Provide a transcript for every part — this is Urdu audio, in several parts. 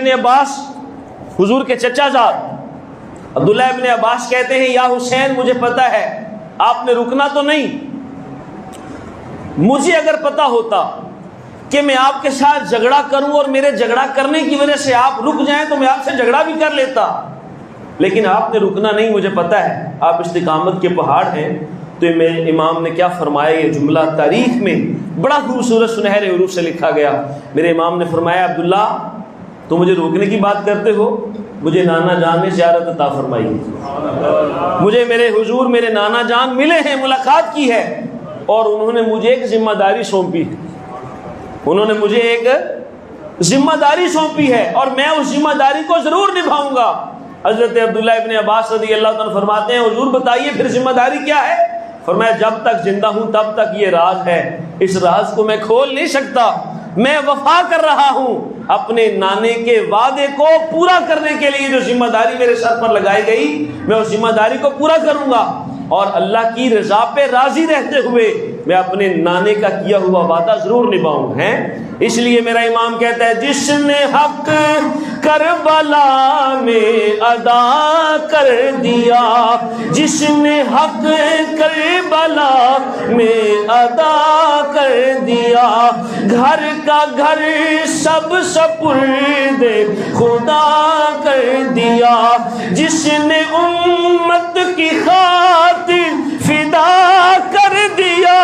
ابن عباس حضور کے چچا زاد عبداللہ ابن عباس کہتے ہیں یا حسین مجھے پتا ہے آپ نے رکنا تو نہیں، مجھے اگر پتا ہوتا کہ میں آپ کے ساتھ جھگڑا کروں اور میرے جھگڑا کرنے کی وجہ سے آپ رک جائیں تو میں آپ سے جھگڑا بھی کر لیتا، لیکن آپ نے رکنا نہیں، مجھے پتا ہے آپ استقامت کے پہاڑ ہیں۔ تو میرے امام نے کیا فرمایا، یہ جملہ تاریخ میں بڑا خوبصورت سنہرے حروف سے لکھا گیا۔ میرے امام نے فرمایا عبداللہ تو مجھے روکنے کی بات کرتے ہو، مجھے نانا جان نے زیارت عطا فرمائی، مجھے میرے حضور میرے نانا جان ملے ہیں، ملاقات کی ہے، اور انہوں نے مجھے ایک ذمہ داری سونپی، انہوں نے مجھے ایک ذمہ داری سونپی ہے اور میں اس ذمہ داری کو ضرور نبھاؤں گا۔ حضرت عبداللہ ابن عباس رضی اللہ عنہ فرماتے ہیں حضور بتائیے پھر ذمہ داری کیا ہے؟ فرمایا جب تک زندہ ہوں تب تک یہ راز ہے، اس راز کو میں کھول نہیں سکتا، میں وفا کر رہا ہوں اپنے نانے کے وعدے کو پورا کرنے کے لیے، جو ذمہ داری میرے سر پر لگائی گئی میں اس ذمہ داری کو پورا کروں گا، اور اللہ کی رضا پہ راضی رہتے ہوئے میں اپنے نانے کا کیا ہوا وعدہ ضرور نبھاؤں ہے۔ اس لیے میرا امام کہتا ہے جس نے حق کربلا میں ادا کر دیا، جس نے حق کربلا میں ادا کر دیا، گھر کا گھر سب سپرد خدا کر دیا، جس نے امت کی خاطر فدا کر دیا،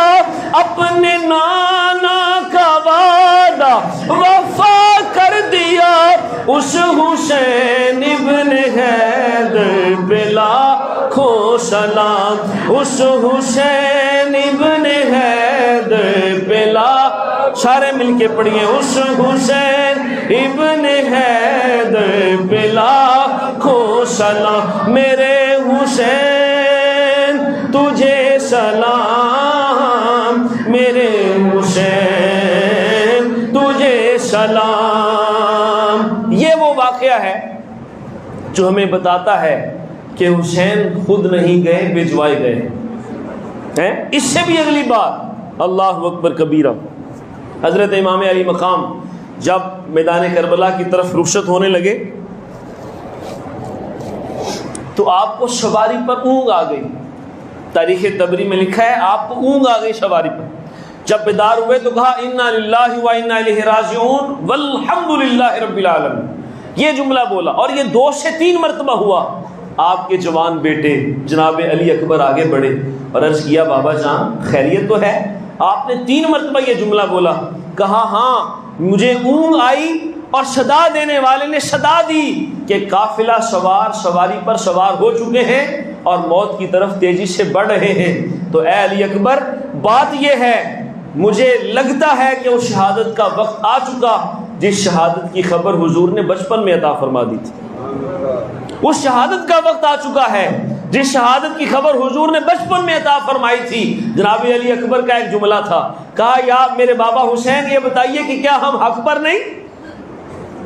اپنے نانا کا وعدہ وفا کر دیا، اس حسین ابن حیدر پہ لاکھوں سلام، اس حسین ابن حیدر پہ سارے مل کے پڑھیے، اس حسین ابن حیدر پہ لاکھوں سلام، میرے حسین تجھے سلام، میرے حسین تجھے سلام۔ یہ وہ واقعہ ہے جو ہمیں بتاتا ہے کہ حسین خود نہیں گئے، بھجوائے گئے ہیں۔ اس سے بھی اگلی بات، اللہ اکبر کبیرہ، حضرت امام علی مقام جب میدان کربلا کی طرف رخصت ہونے لگے تو آپ کو سواری پر اونگ آ گئی، تاریخ تبری میں لکھا ہے آپ کو اونگ آ گئی سواری پر۔ جب بیدار ہوئے تو کہا انا للہ و انا الیہ راجعون والحمد للہ رب العالمین، یہ جملہ بولا، اور یہ 2 سے 3 مرتبہ ہوا۔ آپ کے جوان بیٹے جناب علی اکبر آگے بڑھے اور عرض کیا بابا جان خیریت تو ہے؟ آپ نے 3 مرتبہ یہ جملہ بولا، کہا ہاں مجھے اونگ آئی اور صدا دینے والے نے صدا دی کہ قافلہ سوار سواری پر سوار ہو چکے ہیں اور موت کی طرف تیزی سے بڑھ رہے ہیں۔ تو اے علی اکبر بات یہ ہے، مجھے لگتا ہے کہ اس شہادت کا وقت آ چکا جس شہادت کی خبر حضور نے بچپن میں عطا فرما دی تھی، اس شہادت کا وقت آ چکا ہے جس شہادت کی خبر حضور نے بچپن میں عطا فرمائی تھی۔ جناب علی اکبر کا ایک جملہ تھا، کہا یا میرے بابا حسین یہ بتائیے کہ کیا ہم حق پر نہیں؟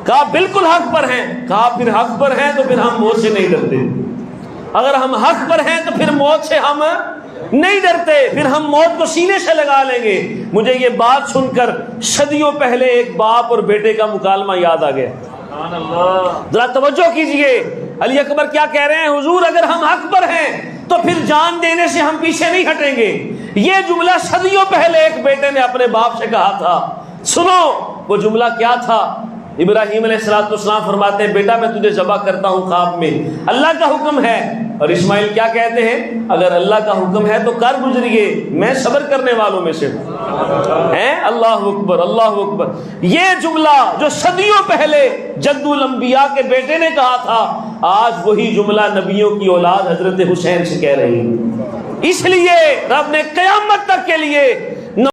کہا بالکل حق پر ہیں۔ کہا پھر حق پر ہیں تو پھر ہم موت سے نہیں ڈرتے، اگر ہم حق پر ہیں تو پھر موت سے ہم نہیں ڈرتے، پھر ہم موت کو سینے سے لگا لیں گے۔ مجھے یہ بات سن کر صدیوں پہلے ایک باپ اور بیٹے کا مکالمہ یاد آ گیا، ذرا توجہ کیجئے۔ علی اکبر کیا کہہ رہے ہیں، حضور اگر ہم حق پر ہیں تو پھر جان دینے سے ہم پیچھے نہیں ہٹیں گے۔ یہ جملہ صدیوں پہلے ایک بیٹے نے اپنے باپ سے کہا تھا۔ سنو وہ جملہ کیا تھا۔ ابراہیم علیہ السلام فرماتے ہیں بیٹا میں تجھے ذبح کرتا ہوں خواب میں، اللہ کا حکم ہے، اور اسماعیل کیا کہتے ہیں اگر اللہ کا حکم ہے تو کر گزریے، میں صبر کرنے والوں میں سے ہوں۔ اللہ اکبر اللہ اکبر۔ یہ جملہ جو صدیوں پہلے جد الانبیاء کے بیٹے نے کہا تھا، آج وہی جملہ نبیوں کی اولاد حضرت حسین سے کہہ رہی ہے۔ اس لیے رب نے قیامت تک کے لیے